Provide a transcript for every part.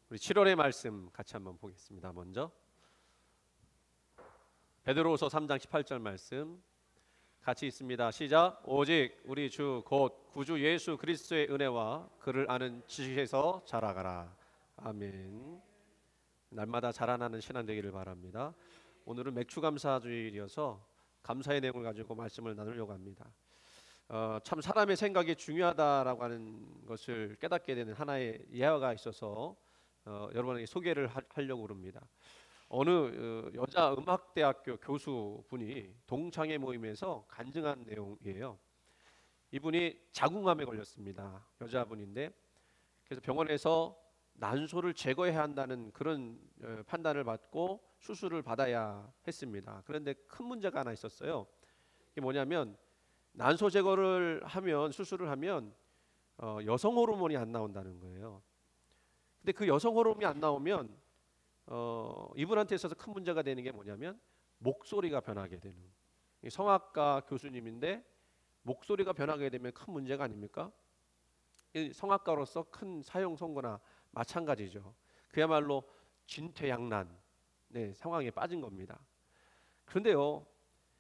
우리 7월의 말씀 같이 한번 보겠습니다. 먼저 베드로후서 3장 18절 말씀 같이 있습니다. 시작. 오직 우리 주 곧 구주 예수 그리스도의 은혜와 그를 아는 지식에서 자라가라. 아멘. 날마다 자라나는 신앙 되기를 바랍니다. 오늘은 맥주감사주일이어서 감사의 내용을 가지고 말씀을 나누려고 합니다. 참 사람의 생각이 중요하다라고 하는 것을 깨닫게 되는 하나의 예화가 있어서 여러분에게 소개를 하려고 합니다. 어느 여자 음악대학교 교수분이 동창회 모임에서 간증한 내용이에요. 이분이 자궁암에 걸렸습니다. 여자분인데 그래서 병원에서 난소를 제거해야 한다는 그런 판단을 받고 수술을 받아야 했습니다. 그런데 큰 문제가 하나 있었어요. 이게 뭐냐면 난소 제거를 하면 수술을 하면 여성 호르몬이 안 나온다는 거예요. 근데 그 여성 호르몬이 안 나오면 이분한테 있어서 큰 문제가 되는 게 뭐냐면 목소리가 변하게 되는, 성악가 교수님인데 목소리가 변하게 되면 큰 문제가 아닙니까? 성악가로서 큰 사형 선고나 마찬가지죠. 그야말로 진퇴양난 상황에 빠진 겁니다. 그런데요,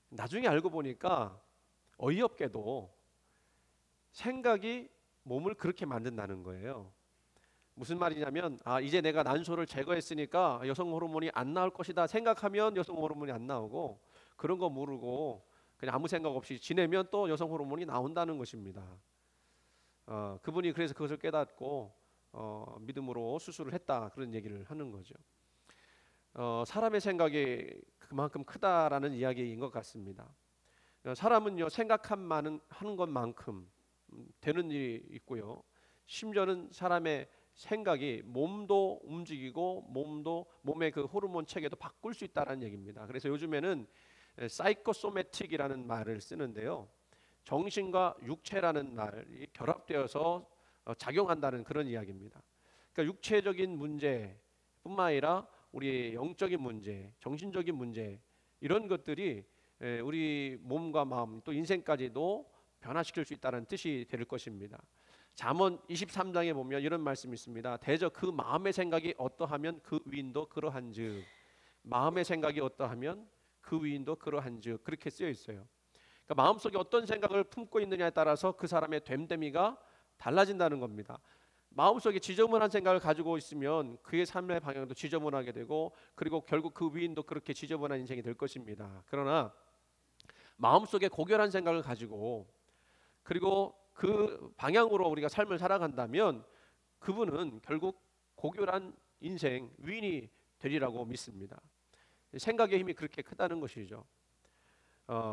나중에 알고 보니까 어이없게도 생각이 몸을 그렇게 만든다는 거예요. 무슨 말이냐면 이제 내가 난소를 제거했으니까 여성 호르몬이 안 나올 것이다 생각하면 여성 호르몬이 안 나오고, 그런 거 모르고 그냥 아무 생각 없이 지내면 또 여성 호르몬이 나온다는 것입니다. 그분이 그래서 그것을 깨닫고 믿음으로 수술을 했다, 그런 얘기를 하는 거죠. 사람의 생각이 그만큼 크다라는 이야기인 것 같습니다. 사람은요, 생각하는 것만큼 되는 일이 있고요, 심지어는 사람의 생각이 몸도 움직이고 몸의 그 호르몬 체계도 바꿀 수 있다는 얘기입니다. 그래서 요즘에는 사이코소매틱이라는 말을 쓰는데요, 정신과 육체라는 말이 결합되어서 작용한다는 그런 이야기입니다. 그러니까 육체적인 문제뿐만 아니라 우리 영적인 문제, 정신적인 문제, 이런 것들이 우리 몸과 마음 또 인생까지도 변화시킬 수 있다는 뜻이 될 것입니다. 잠언 23장에 보면 이런 말씀이 있습니다. 대저 그 마음의 생각이 어떠하면 그 위인도 그러한즉, 마음의 생각이 어떠하면 그 위인도 그러한즉, 그렇게 쓰여 있어요. 그러니까 마음속에 어떤 생각을 품고 있느냐에 따라서 그 사람의 됨됨이가 달라진다는 겁니다. 마음속에 지저분한 생각을 가지고 있으면 그의 삶의 방향도 지저분하게 되고, 그리고 결국 그 위인도 그렇게 지저분한 인생이 될 것입니다. 그러나 마음속에 고결한 생각을 가지고 그리고 그 방향으로 우리가 삶을 살아간다면 그분은 결국 고결한 인생, 위인이 되리라고 믿습니다. 생각의 힘이 그렇게 크다는 것이죠.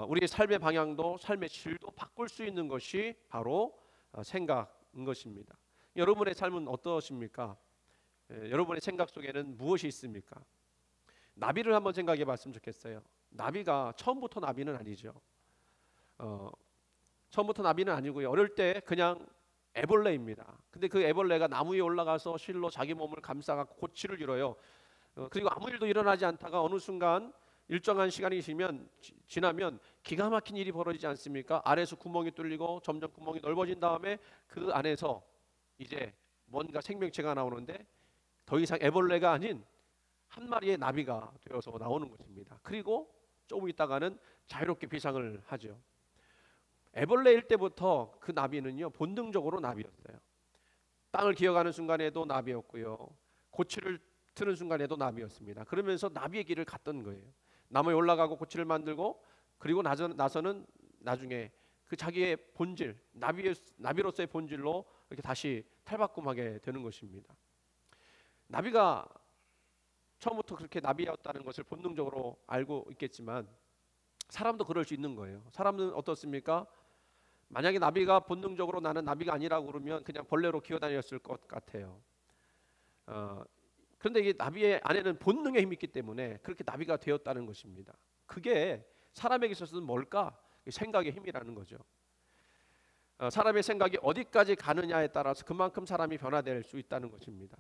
우리의 삶의 방향도 삶의 질도 바꿀 수 있는 것이 바로 생각인 것입니다. 여러분의 삶은 어떠십니까? 여러분의 생각 속에는 무엇이 있습니까? 나비를 한번 생각해 봤으면 좋겠어요. 나비가 처음부터 나비는 아니죠. 처음부터 나비는 아니고요, 어릴 때 그냥 애벌레입니다. 근데 그 애벌레가 나무 위에 올라가서 실로 자기 몸을 감싸갖고 고치를 이뤄요. 그리고 아무 일도 일어나지 않다가 어느 순간 일정한 시간이 지나면 기가 막힌 일이 벌어지지 않습니까? 아래에서 구멍이 뚫리고 점점 구멍이 넓어진 다음에 그 안에서 이제 뭔가 생명체가 나오는데 더 이상 애벌레가 아닌 한 마리의 나비가 되어서 나오는 것입니다. 그리고 조금 있다가는 자유롭게 비상을 하죠. 애벌레일 때부터 그 나비는요, 본능적으로 나비였어요. 땅을 기어가는 순간에도 나비였고요, 고치를 트는 순간에도 나비였습니다. 그러면서 나비의 길을 갔던 거예요. 나무에 올라가고 고치를 만들고, 그리고 나서는 나중에 그 자기의 본질, 나비로서의 본질로 이렇게 다시 탈바꿈하게 되는 것입니다. 나비가 처음부터 그렇게 나비였다는 것을 본능적으로 알고 있겠지만 사람도 그럴 수 있는 거예요. 사람은 어떻습니까? 만약에 나비가 본능적으로 나는 나비가 아니라고 그러면 그냥 벌레로 기어다녔을 것 같아요. 그런데 이 나비의 안에는 본능의 힘이 있기 때문에 그렇게 나비가 되었다는 것입니다. 그게 사람에게 있어서는 뭘까? 생각의 힘이라는 거죠. 사람의 생각이 어디까지 가느냐에 따라서 그만큼 사람이 변화될 수 있다는 것입니다.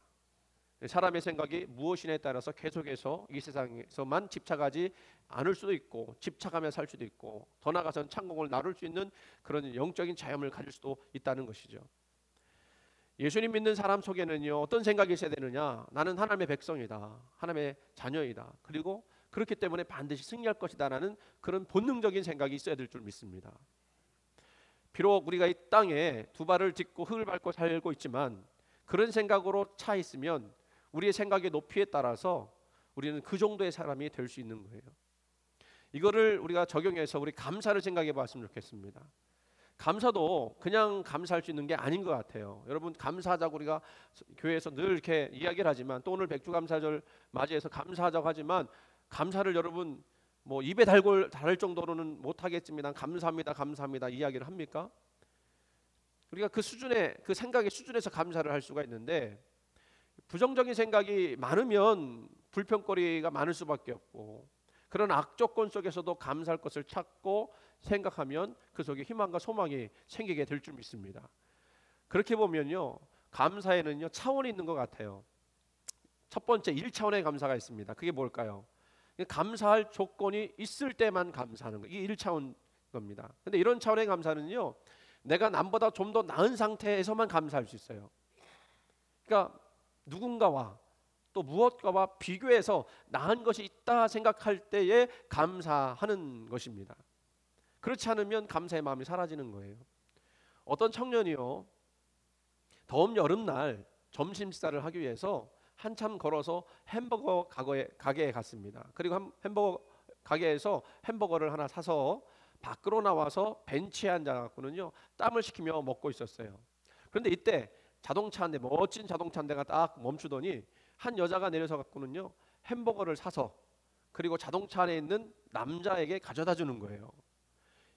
사람의 생각이 무엇이냐에 따라서 계속해서 이 세상에서만 집착하지 않을 수도 있고, 집착하며 살 수도 있고, 더 나아가서는 창공을 나눌 수 있는 그런 영적인 자유를 가질 수도 있다는 것이죠. 예수님 믿는 사람 속에는요, 어떤 생각이 있어야 되느냐? 나는 하나님의 백성이다, 하나님의 자녀이다, 그리고 그렇기 때문에 반드시 승리할 것이다 라는 그런 본능적인 생각이 있어야 될 줄 믿습니다. 비록 우리가 이 땅에 두 발을 딛고 흙을 밟고 살고 있지만 그런 생각으로 차 있으면 우리의 생각의 높이에 따라서 우리는 그 정도의 사람이 될 수 있는 거예요. 이거를 우리가 적용해서 우리 감사를 생각해 봤으면 좋겠습니다. 감사도 그냥 감사할 수 있는 게 아닌 것 같아요. 여러분, 감사하자고 우리가 교회에서 늘 이렇게 이야기를 하지만, 또 오늘 백주감사절 맞이해서 감사하자고 하지만, 감사를 여러분 뭐 입에 달을 정도로는 못하겠지만 감사합니다, 감사합니다 이야기를 합니까? 우리가 그 수준의, 그 생각의 수준에서 감사를 할 수가 있는데, 부정적인 생각이 많으면 불평거리가 많을 수밖에 없고, 그런 악조건 속에서도 감사할 것을 찾고 생각하면 그 속에 희망과 소망이 생기게 될 줄 믿습니다. 그렇게 보면요, 감사에는요 차원이 있는 것 같아요. 첫 번째 1차원의 감사가 있습니다. 그게 뭘까요? 감사할 조건이 있을 때만 감사하는 거, 이게 1차원 겁니다. 근데 이런 차원의 감사는요, 내가 남보다 좀 더 나은 상태에서만 감사할 수 있어요. 그러니까 누군가와 또 무엇과와 비교해서 나은 것이 있다 생각할 때에 감사하는 것입니다. 그렇지 않으면 감사의 마음이 사라지는 거예요. 어떤 청년이요, 더운 여름날 점심 식사를 하기 위해서 한참 걸어서 햄버거 가게에 갔습니다. 그리고 햄버거 가게에서 햄버거를 하나 사서 밖으로 나와서 벤치에 앉아갖고는요 땀을 식히며 먹고 있었어요. 그런데 이때 자동차 한 대, 멋진 자동차 한 대가 딱 멈추더니 한 여자가 내려서 갖고는요 햄버거를 사서 그리고 자동차 안에 있는 남자에게 가져다 주는 거예요.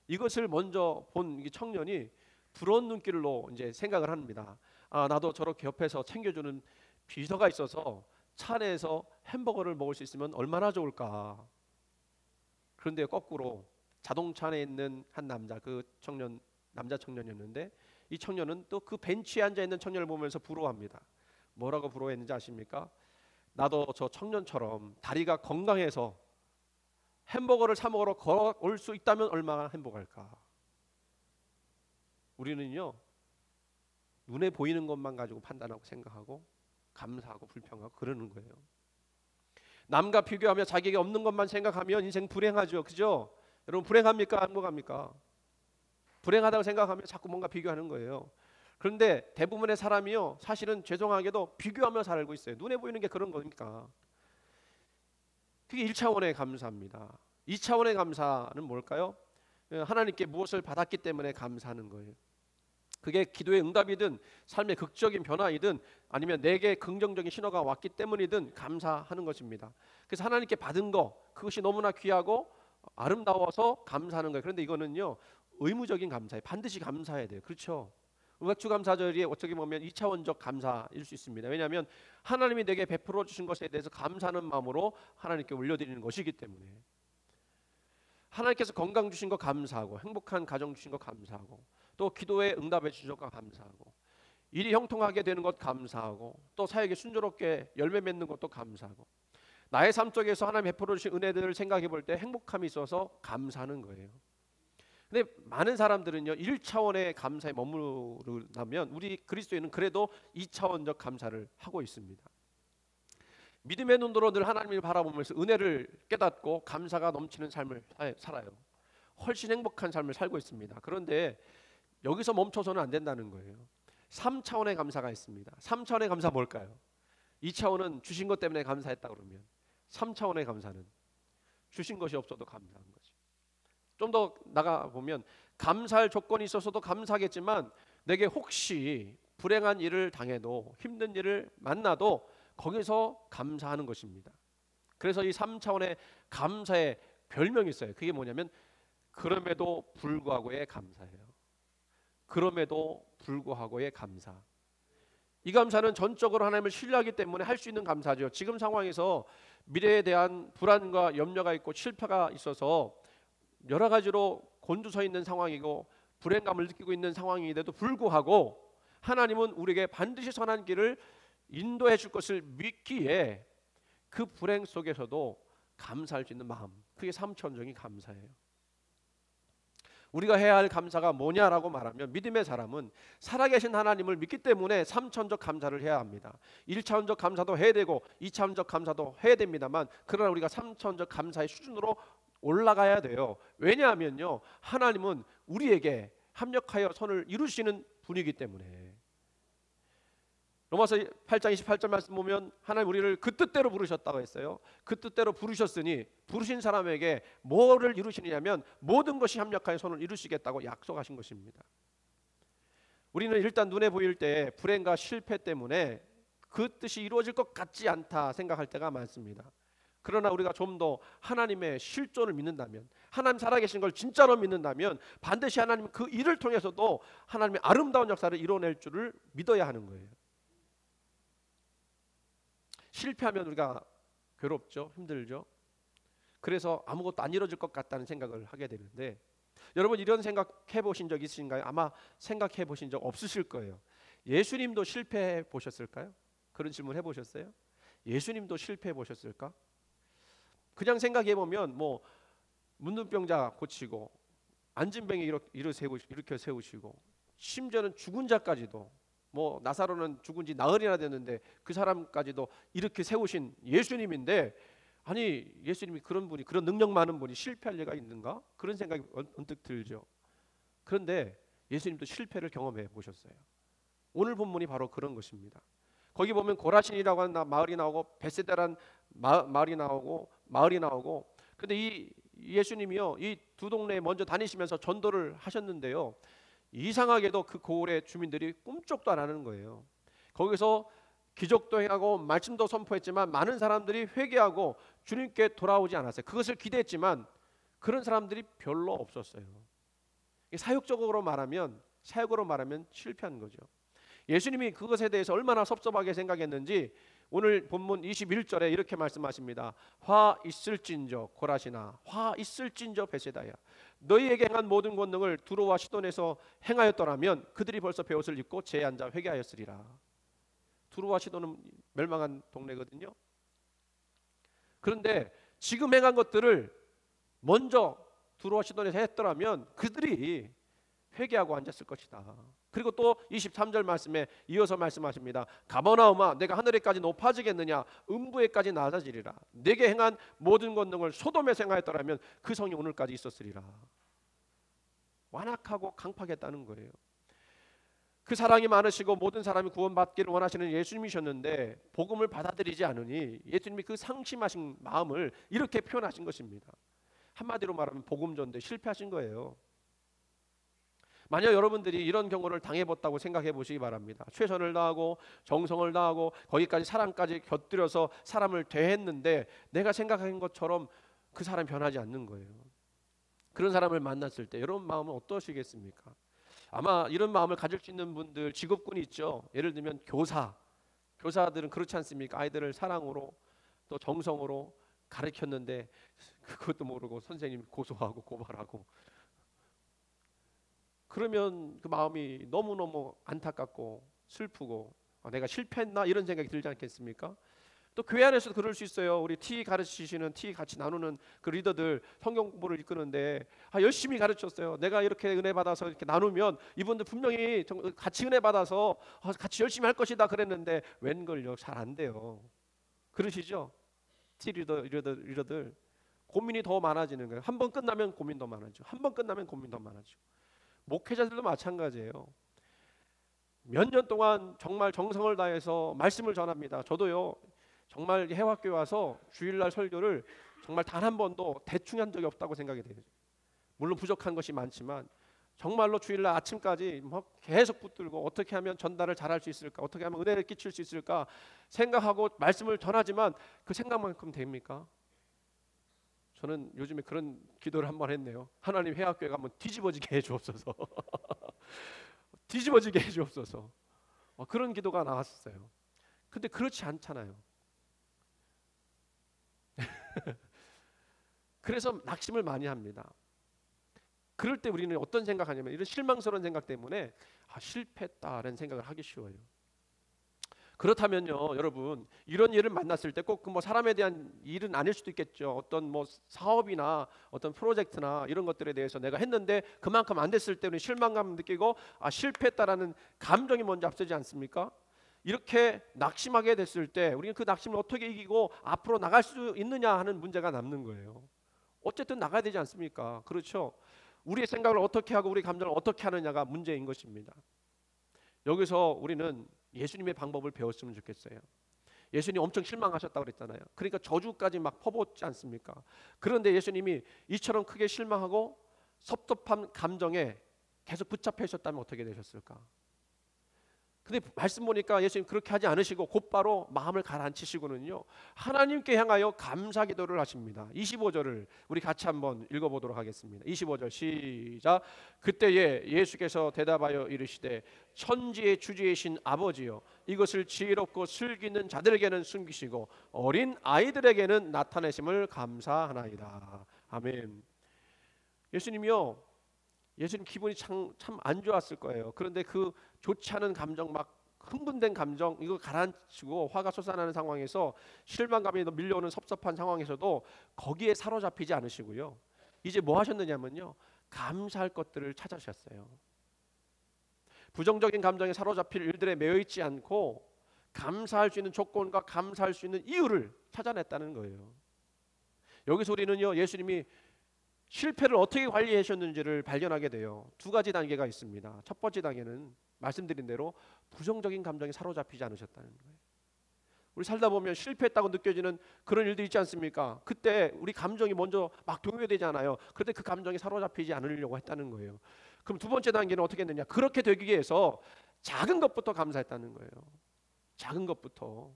이것을 먼저 본 이 청년이 부러운 눈길로 이제 생각을 합니다. 아, 나도 저렇게 옆에서 챙겨주는 비서가 있어서 차 안에서 햄버거를 먹을 수 있으면 얼마나 좋을까. 그런데 거꾸로 자동차 안에 있는 한 남자, 그 청년, 남자 청년이었는데, 이 청년은 또 그 벤치에 앉아 있는 청년을 보면서 부러워합니다. 뭐라고 부러워했는지 아십니까? 나도 저 청년처럼 다리가 건강해서 햄버거를 사 먹으러 걸어올 수 있다면 얼마나 행복할까. 우리는요 눈에 보이는 것만 가지고 판단하고 생각하고 감사하고 불평하고 그러는 거예요. 남과 비교하며 자기에게 없는 것만 생각하면 인생 불행하죠. 그죠? 여러분, 불행합니까? 행복합니까? 불행하다고 생각하면 자꾸 뭔가 비교하는 거예요. 그런데 대부분의 사람이요 사실은 죄송하게도 비교하며 살고 있어요. 눈에 보이는 게 그런 거니까. 그게 1차원의 감사입니다. 2차원의 감사는 뭘까요? 하나님께 무엇을 받았기 때문에 감사하는 거예요. 그게 기도의 응답이든 삶의 극적인 변화이든 아니면 내게 긍정적인 신호가 왔기 때문이든 감사하는 것입니다. 그래서 하나님께 받은 거, 그것이 너무나 귀하고 아름다워서 감사하는 거예요. 그런데 이거는요 의무적인 감사예요. 반드시 감사해야 돼요. 그렇죠? 백주감사절이 어떻게 보면 2차원적 감사일 수 있습니다. 왜냐하면 하나님이 내게 베풀어 주신 것에 대해서 감사하는 마음으로 하나님께 올려드리는 것이기 때문에. 하나님께서 건강 주신 거 감사하고, 행복한 가정 주신 거 감사하고, 또 기도에 응답해 주신 거 감사하고, 일이 형통하게 되는 것 감사하고, 또 사역에 순조롭게 열매 맺는 것도 감사하고, 나의 삶 속에서 하나님 베풀어 주신 은혜들을 생각해 볼 때 행복함이 있어서 감사하는 거예요. 근데 많은 사람들은요 1차원의 감사에 머무르면 우리 그리스도인은 그래도 2차원적 감사를 하고 있습니다. 믿음의 눈으로 늘 하나님을 바라보면서 은혜를 깨닫고 감사가 넘치는 삶을 살아요. 훨씬 행복한 삶을 살고 있습니다. 그런데 여기서 멈춰서는 안 된다는 거예요. 3차원의 감사가 있습니다. 3차원의 감사 뭘까요? 2차원은 주신 것 때문에 감사했다 그러면 3차원의 감사는 주신 것이 없어도 감사한 거죠. 좀 더 나가 보면 감사할 조건이 있어서도 감사하겠지만 내게 혹시 불행한 일을 당해도 힘든 일을 만나도 거기서 감사하는 것입니다. 그래서 이 3차원의 감사의 별명이 있어요. 그게 뭐냐면 그럼에도 불구하고의 감사예요. 그럼에도 불구하고의 감사. 이 감사는 전적으로 하나님을 신뢰하기 때문에 할 수 있는 감사죠. 지금 상황에서 미래에 대한 불안과 염려가 있고 실패가 있어서 여러 가지로 곤두서 있는 상황이고 불행감을 느끼고 있는 상황인데도 불구하고 하나님은 우리에게 반드시 선한 길을 인도해 줄 것을 믿기에 그 불행 속에서도 감사할 수 있는 마음, 그게 3차원적인 감사예요. 우리가 해야 할 감사가 뭐냐라고 말하면, 믿음의 사람은 살아계신 하나님을 믿기 때문에 3차원적 감사를 해야 합니다. 1차원적 감사도 해야 되고 2차원적 감사도 해야 됩니다만, 그러나 우리가 3차원적 감사의 수준으로 올라가야 돼요. 왜냐하면요, 하나님은 우리에게 합력하여 선을 이루시는 분이기 때문에. 로마서 8장 28절 말씀 보면 하나님 우리를 그 뜻대로 부르셨다고 했어요. 그 뜻대로 부르셨으니 부르신 사람에게 뭐를 이루시느냐면 모든 것이 합력하여 선을 이루시겠다고 약속하신 것입니다. 우리는 일단 눈에 보일 때 불행과 실패 때문에 그 뜻이 이루어질 것 같지 않다 생각할 때가 많습니다. 그러나 우리가 좀 더 하나님의 실존을 믿는다면, 하나님 살아계신 걸 진짜로 믿는다면 반드시 하나님 그 일을 통해서도 하나님의 아름다운 역사를 이뤄낼 줄을 믿어야 하는 거예요. 실패하면 우리가 괴롭죠, 힘들죠. 그래서 아무것도 안 이루어질 것 같다는 생각을 하게 되는데, 여러분 이런 생각해 보신 적 있으신가요? 아마 생각해 보신 적 없으실 거예요. 예수님도 실패해 보셨을까요? 그런 질문 해보셨어요? 예수님도 실패해 보셨을까? 그냥 생각해 보면 뭐 문둥병자 고치고, 안진뱅이 일으켜 세우시고, 심지어는 죽은 자까지도, 뭐 나사로는 죽은 지 나흘이나 됐는데 그 사람까지도 이렇게 세우신 예수님인데, 아니 예수님이 그런 분이, 그런 능력 많은 분이 실패할 리가 있는가? 그런 생각이 언뜻 들죠. 그런데 예수님도 실패를 경험해 보셨어요. 오늘 본문이 바로 그런 것입니다. 거기 보면 고라신이라고 하는 마을이 나오고 베세다란 마을이 나오고, 근데 이 예수님이요, 이 두 동네에 먼저 다니시면서 전도를 하셨는데요, 이상하게도 그 고을의 주민들이 꿈쩍도 안 하는 거예요. 거기서 기적도 행하고 말씀도 선포했지만 많은 사람들이 회개하고 주님께 돌아오지 않았어요. 그것을 기대했지만 그런 사람들이 별로 없었어요. 사역으로 말하면 실패한 거죠. 예수님이 그것에 대해서 얼마나 섭섭하게 생각했는지 오늘 본문 21절에 이렇게 말씀하십니다. 화 있을진저 고라시나, 화 있을진저 베세다야, 너희에게 행한 모든 권능을 두로와 시돈에서 행하였더라면 그들이 벌써 베옷을 입고 제에 앉아 회개하였으리라. 두로와 시돈은 멸망한 동네거든요. 그런데 지금 행한 것들을 먼저 두로와 시돈에서 했더라면 그들이 회개하고 앉았을 것이다. 그리고 또 23절 말씀에 이어서 말씀하십니다. 가버나움아, 내가 하늘에까지 높아지겠느냐? 음부에까지 낮아지리라. 내게 행한 모든 권능을 소돔에서 행하였더라면 그 성이 오늘까지 있었으리라. 완악하고 강팍했다는 거예요. 그 사랑이 많으시고 모든 사람이 구원받기를 원하시는 예수님이셨는데 복음을 받아들이지 않으니 예수님이 그 상심하신 마음을 이렇게 표현하신 것입니다. 한마디로 말하면 복음 전도에 실패하신 거예요. 만약 여러분들이 이런 경우를 당해봤다고 생각해 보시기 바랍니다. 최선을 다하고 정성을 다하고 거기까지 사람까지 곁들여서 사람을 대했는데 내가 생각한 것처럼 그 사람이 변하지 않는 거예요. 그런 사람을 만났을 때 여러분 마음은 어떠시겠습니까? 아마 이런 마음을 가질 수 있는 분들 직업군이 있죠. 예를 들면 교사들은 그렇지 않습니까? 아이들을 사랑으로 또 정성으로 가르쳤는데 그것도 모르고 선생님이 고소하고 고발하고, 그러면 그 마음이 너무너무 안타깝고 슬프고 내가 실패했나 이런 생각이 들지 않겠습니까? 또 교회 안에서도 그럴 수 있어요. 우리 티 가르치시는, 티 같이 나누는 그 리더들 성경 공부를 이끄는데 열심히 가르쳤어요. 내가 이렇게 은혜 받아서 이렇게 나누면 이분들 분명히 같이 은혜 받아서 같이 열심히 할 것이다 그랬는데 웬걸요, 잘 안 돼요. 그러시죠? 티 리더들 고민이 더 많아지는 거예요. 한 번 끝나면 고민 더 많아지고, 한 번 끝나면 고민 더 많아지고. 목회자들도 마찬가지예요. 몇 년 동안 정말 정성을 다해서 말씀을 전합니다. 저도요, 정말 해학교에 와서 주일날 설교를 정말 단 한 번도 대충 한 적이 없다고 생각이 돼요. 물론 부족한 것이 많지만 정말로 주일날 아침까지 계속 붙들고 어떻게 하면 전달을 잘할 수 있을까, 어떻게 하면 은혜를 끼칠 수 있을까 생각하고 말씀을 전하지만 그 생각만큼 됩니까? 저는 요즘에 그런 기도를 한번 했네요. 하나님, 해학교에 가면 뒤집어지게 해주옵소서. 뒤집어지게 해주옵소서. 그런 기도가 나왔어요. 근데 그렇지 않잖아요. 그래서 낙심을 많이 합니다. 그럴 때 우리는 어떤 생각하냐면 이런 실망스러운 생각 때문에 실패했다라는 생각을 하기 쉬워요. 그렇다면요, 여러분, 이런 일을 만났을 때 꼭 그 뭐 사람에 대한 일은 아닐 수도 있겠죠. 어떤 뭐 사업이나 어떤 프로젝트나 이런 것들에 대해서 내가 했는데 그만큼 안 됐을 때는 실망감 느끼고 실패했다라는 감정이 먼저 앞서지 않습니까? 이렇게 낙심하게 됐을 때 우리는 그 낙심을 어떻게 이기고 앞으로 나갈 수 있느냐 하는 문제가 남는 거예요. 어쨌든 나가야 되지 않습니까? 그렇죠? 우리의 생각을 어떻게 하고 우리 감정을 어떻게 하느냐가 문제인 것입니다. 여기서 우리는 예수님의 방법을 배웠으면 좋겠어요. 예수님 엄청 실망하셨다고 그랬잖아요. 그러니까 저주까지 막 퍼붓지 않습니까? 그런데 예수님이 이처럼 크게 실망하고 섭섭한 감정에 계속 붙잡혀 있었다면 어떻게 되셨을까? 근데 말씀 보니까 예수님 그렇게 하지 않으시고 곧바로 마음을 가라앉히시고는요, 하나님께 향하여 감사 기도를 하십니다. 25절을 우리 같이 한번 읽어보도록 하겠습니다. 25절 시작. 그때에 예수께서 대답하여 이르시되 천지의 주지이신 아버지여, 이것을 지혜롭고 슬기는 자들에게는 숨기시고 어린 아이들에게는 나타내심을 감사하나이다. 아멘. 예수님이요, 예수님 기분이 참 안 좋았을 거예요. 그런데 그 좋지 않은 감정, 막 흥분된 감정, 이거 가라앉히고 화가 솟아나는 상황에서, 실망감이 밀려오는 섭섭한 상황에서도 거기에 사로잡히지 않으시고요, 이제 뭐 하셨느냐면요, 감사할 것들을 찾으셨어요. 부정적인 감정에 사로잡힐 일들에 매여 있지 않고 감사할 수 있는 조건과 감사할 수 있는 이유를 찾아냈다는 거예요. 여기서 우리는요, 예수님이 실패를 어떻게 관리하셨는지를 발견하게 돼요. 두 가지 단계가 있습니다. 첫 번째 단계는 말씀드린 대로 부정적인 감정에 사로잡히지 않으셨다는 거예요. 우리 살다 보면 실패했다고 느껴지는 그런 일도 있지 않습니까? 그때 우리 감정이 먼저 막 동요되잖아요. 그런데 그 감정에 사로잡히지 않으려고 했다는 거예요. 그럼 두 번째 단계는 어떻게 했느냐? 그렇게 되기 위해서 작은 것부터 감사했다는 거예요. 작은 것부터.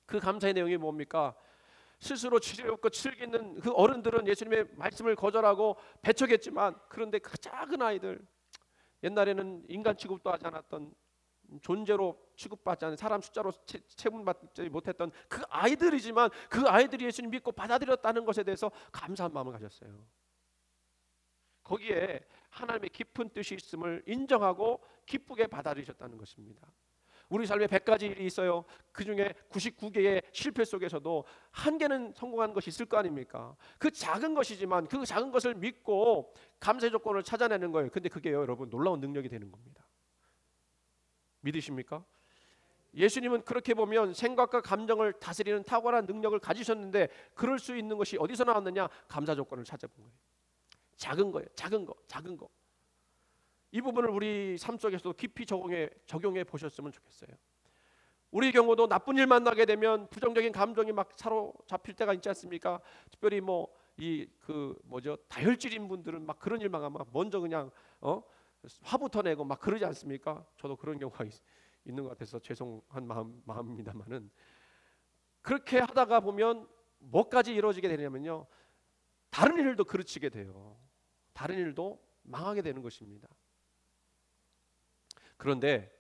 그 감사의 내용이 뭡니까? 스스로 지혜롭고 칠기 있는 그 어른들은 예수님의 말씀을 거절하고 배척했지만, 그런데 그 작은 아이들, 옛날에는 인간 취급도 하지 않았던, 존재로 취급받지 않은, 사람 숫자로 체분받지 못했던 그 아이들이지만, 그 아이들이 예수님 믿고 받아들였다는 것에 대해서 감사한 마음을 가졌어요. 거기에 하나님의 깊은 뜻이 있음을 인정하고 기쁘게 받아들이셨다는 것입니다. 우리 삶에 100가지 일이 있어요. 그 중에 99개의 실패 속에서도 한 개는 성공한 것이 있을 거 아닙니까? 그 작은 것이지만 그 작은 것을 믿고 감사의 조건을 찾아내는 거예요. 근데 그게요, 여러분, 놀라운 능력이 되는 겁니다. 믿으십니까? 예수님은 그렇게 보면 생각과 감정을 다스리는 탁월한 능력을 가지셨는데, 그럴 수 있는 것이 어디서 나왔느냐? 감사 조건을 찾아본 거예요. 작은 거예요. 작은 거, 작은 거. 이 부분을 우리 삶 속에서도 깊이 적용해 보셨으면 좋겠어요. 우리 경우도 나쁜 일 만나게 되면 부정적인 감정이 막 사로잡힐 때가 있지 않습니까? 특별히 다혈질인 분들은 막 그런 일만 하면 먼저 그냥 화부터 내고 막 그러지 않습니까? 저도 그런 경우가 있는 것 같아서 죄송한 마음입니다만은, 그렇게 하다가 보면 뭐까지 이루어지게 되냐면요, 다른 일도 그르치게 돼요. 다른 일도 망하게 되는 것입니다. 그런데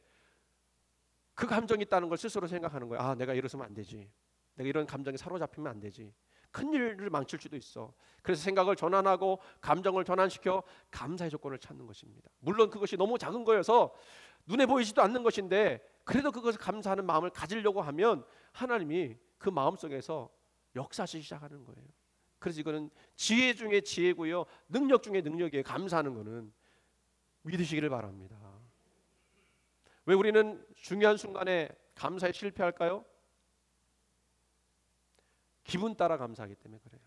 그 감정이 있다는 걸 스스로 생각하는 거예요. 아, 내가 이러서면 안 되지. 내가 이런 감정에 사로잡히면 안 되지. 큰 일을 망칠 수도 있어. 그래서 생각을 전환하고 감정을 전환시켜 감사의 조건을 찾는 것입니다. 물론 그것이 너무 작은 거여서 눈에 보이지도 않는 것인데, 그래도 그것을 감사하는 마음을 가지려고 하면 하나님이 그 마음속에서 역사하시기 시작하는 거예요. 그래서 이거는 지혜 중에 지혜고요, 능력 중에 능력이에요. 감사하는 거는. 믿으시기를 바랍니다. 왜 우리는 중요한 순간에 감사에 실패할까요? 기분 따라 감사하기 때문에 그래요.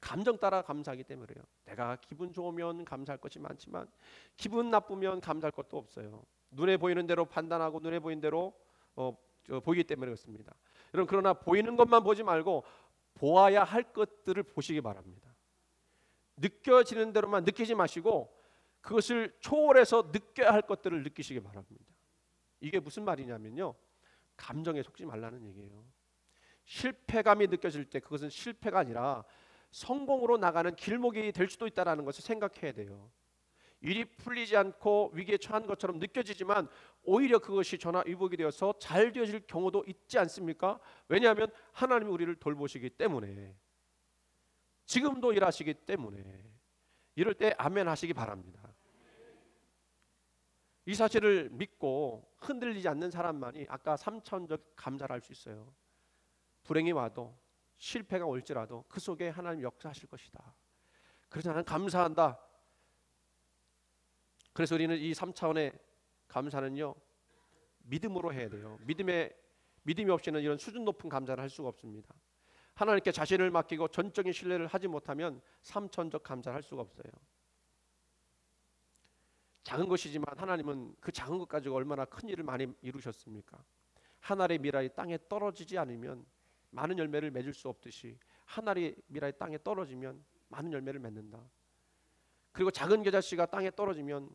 감정 따라 감사하기 때문에 그래요. 내가 기분 좋으면 감사할 것이 많지만 기분 나쁘면 감사할 것도 없어요. 눈에 보이는 대로 판단하고 눈에 보이는 대로 보이기 때문에 그렇습니다. 여러분, 그러나 보이는 것만 보지 말고 보아야 할 것들을 보시기 바랍니다. 느껴지는 대로만 느끼지 마시고 그것을 초월해서 느껴야 할 것들을 느끼시기 바랍니다. 이게 무슨 말이냐면요, 감정에 속지 말라는 얘기예요. 실패감이 느껴질 때 그것은 실패가 아니라 성공으로 나가는 길목이 될 수도 있다는 것을 생각해야 돼요. 일이 풀리지 않고 위기에 처한 것처럼 느껴지지만 오히려 그것이 전화위복이 되어서 잘 되어질 경우도 있지 않습니까? 왜냐하면 하나님이 우리를 돌보시기 때문에, 지금도 일하시기 때문에. 이럴 때 아멘 하시기 바랍니다. 이 사실을 믿고 흔들리지 않는 사람만이 아까 3차원적 감사를 할 수 있어요. 불행이 와도 실패가 올지라도 그 속에 하나님 역사하실 것이다. 그래서 나는 감사한다. 그래서 우리는 이 3차원의 감사는요, 믿음으로 해야 돼요. 믿음이 없이는 이런 수준 높은 감사를 할 수가 없습니다. 하나님께 자신을 맡기고 전적인 신뢰를 하지 못하면 3차원적 감사를 할 수가 없어요. 작은 것이지만 하나님은 그 작은 것 가지고 얼마나 큰 일을 많이 이루셨습니까? 한 알의 미랄이 땅에 떨어지지 않으면 많은 열매를 맺을 수 없듯이 한 알의 미랄이 땅에 떨어지면 많은 열매를 맺는다. 그리고 작은 겨자씨가 땅에 떨어지면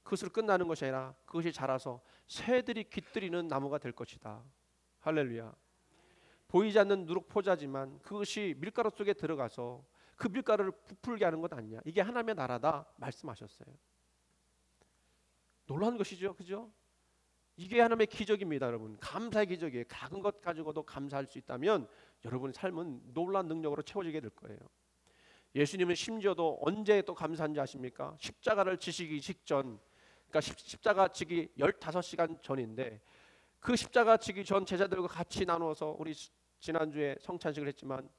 그것으로 끝나는 것이 아니라 그것이 자라서 새들이 깃들이는 나무가 될 것이다. 할렐루야. 보이지 않는 누룩포자지만 그것이 밀가루 속에 들어가서 그 밀가루를 부풀게 하는 것 아니냐. 이게 하나님의 나라다 말씀하셨어요. 놀라운 것이죠, 그죠? 이게 하나님의 기적입니다, 여러분. 감사의 기적이에요. 작은 것 가지고도 감사할 수 있다면 여러분의 삶은 놀라운 능력으로 채워지게 될 거예요. 예수님은 심지어도 언제 또 감사한지 아십니까? 십자가를 지시기 직전, 그러니까 십자가 지기 15시간 전인데 그 십자가 지기 전 제자들과 같이 나누어서 우리 지난주에 성찬식을 했지만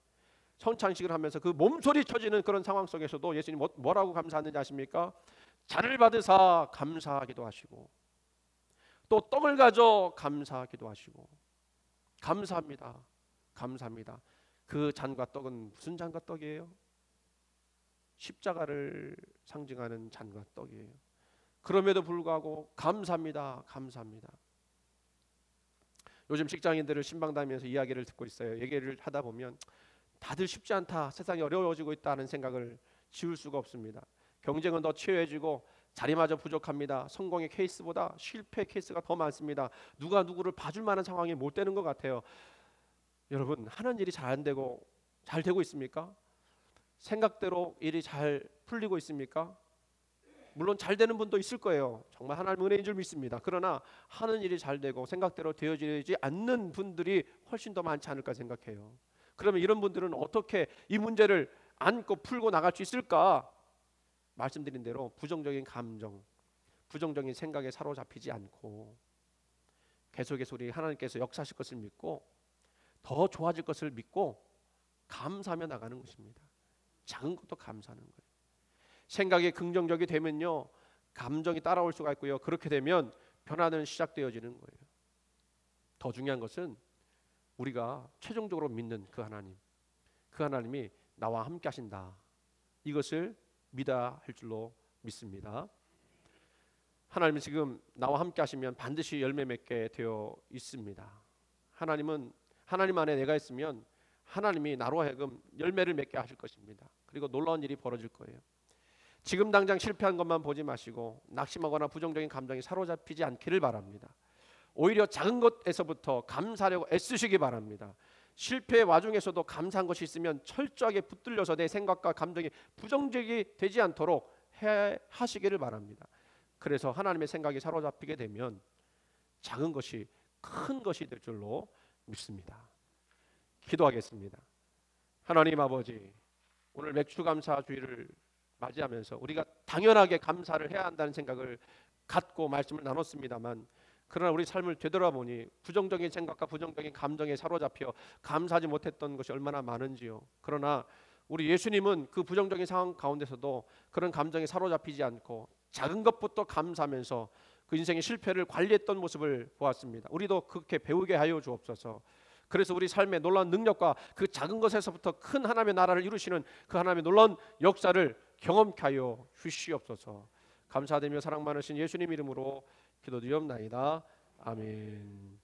성찬식을 하면서 그 몸소리 쳐지는 그런 상황 속에서도 예수님 뭐라고 감사하는지 아십니까? 잔을 받으사 감사하기도 하시고 또 떡을 가져 감사하기도 하시고 감사합니다. 감사합니다. 그 잔과 떡은 무슨 잔과 떡이에요? 십자가를 상징하는 잔과 떡이에요. 그럼에도 불구하고 감사합니다. 감사합니다. 요즘 직장인들을 신방 다니면서 이야기를 듣고 있어요. 얘기를 하다 보면 다들 쉽지 않다. 세상이 어려워지고 있다는 생각을 지울 수가 없습니다. 경쟁은 더 치열해지고 자리마저 부족합니다. 성공의 케이스보다 실패 케이스가 더 많습니다. 누가 누구를 봐줄 만한 상황이 못 되는 것 같아요. 여러분, 하는 일이 잘 되고 있습니까? 생각대로 일이 잘 풀리고 있습니까? 물론 잘 되는 분도 있을 거예요. 정말 하나님 은혜인 줄 믿습니다. 그러나 하는 일이 잘 되고 생각대로 되어지지 않는 분들이 훨씬 더 많지 않을까 생각해요. 그러면 이런 분들은 어떻게 이 문제를 안고 풀고 나갈 수 있을까? 말씀드린 대로 부정적인 감정, 부정적인 생각에 사로잡히지 않고 계속해서 우리 하나님께서 역사하실 것을 믿고 더 좋아질 것을 믿고 감사하며 나가는 것입니다. 작은 것도 감사하는 거예요. 생각이 긍정적이 되면요, 감정이 따라올 수가 있고요. 그렇게 되면 변화는 시작되어지는 거예요. 더 중요한 것은 우리가 최종적으로 믿는 그 하나님, 그 하나님이 나와 함께 하신다. 이것을 믿어야 할 줄로 믿습니다. 하나님은 지금 나와 함께 하시면 반드시 열매 맺게 되어 있습니다. 하나님 안에 내가 있으면 하나님이 나로 하여금 열매를 맺게 하실 것입니다. 그리고 놀라운 일이 벌어질 거예요. 지금 당장 실패한 것만 보지 마시고 낙심하거나 부정적인 감정이 사로잡히지 않기를 바랍니다. 오히려 작은 것에서부터 감사하려고 애쓰시기 바랍니다. 실패의 와중에서도 감사한 것이 있으면 철저하게 붙들려서 내 생각과 감정이 부정적이 되지 않도록 하시기를 바랍니다. 그래서 하나님의 생각이 사로잡히게 되면 작은 것이 큰 것이 될 줄로 믿습니다. 기도하겠습니다. 하나님 아버지, 오늘 맥주감사주의를 맞이하면서 우리가 당연하게 감사를 해야 한다는 생각을 갖고 말씀을 나눴습니다만, 그러나 우리 삶을 되돌아보니 부정적인 생각과 부정적인 감정에 사로잡혀 감사하지 못했던 것이 얼마나 많은지요. 그러나 우리 예수님은 그 부정적인 상황 가운데서도 그런 감정에 사로잡히지 않고 작은 것부터 감사하면서 그 인생의 실패를 관리했던 모습을 보았습니다. 우리도 그렇게 배우게 하여 주옵소서. 그래서 우리 삶의 놀라운 능력과 그 작은 것에서부터 큰 하나님의 나라를 이루시는 그 하나님의 놀라운 역사를 경험케 하여 주시옵소서. 감사드리며 사랑 많으신 예수님 이름으로 기도드리옵나이다. 아멘.